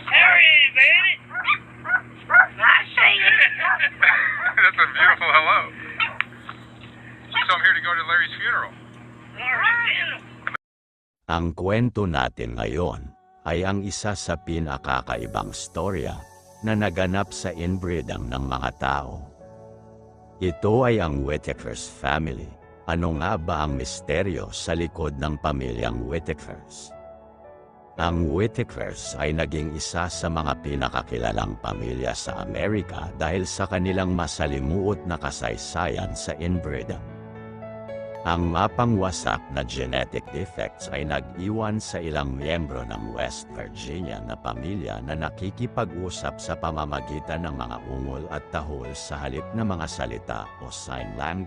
Harry, baby. I see you. That's a beautiful hello. So I'm here to go to Larry's funeral. Ang kwento natin ngayon ay ang isa sa pinakakaibang storya na naganap sa inbreeding ng mga tao. Ito ay ang Whitakers family. Ano nga ba ang misteryo sa likod ng pamilyang Whitakers? Ang Whitakers ay naging isa sa mga pinakakilalang pamilya sa Amerika dahil sa kanilang masalimuot na kasaysayan sa inbreeding. Ang mapangwasak na genetic defects ay nag-iwan sa ilang miyembro ng West Virginia na pamilya na nakikipag-usap sa pamamagitan ng mga ungol at tahol sa halip na mga salita o sign language.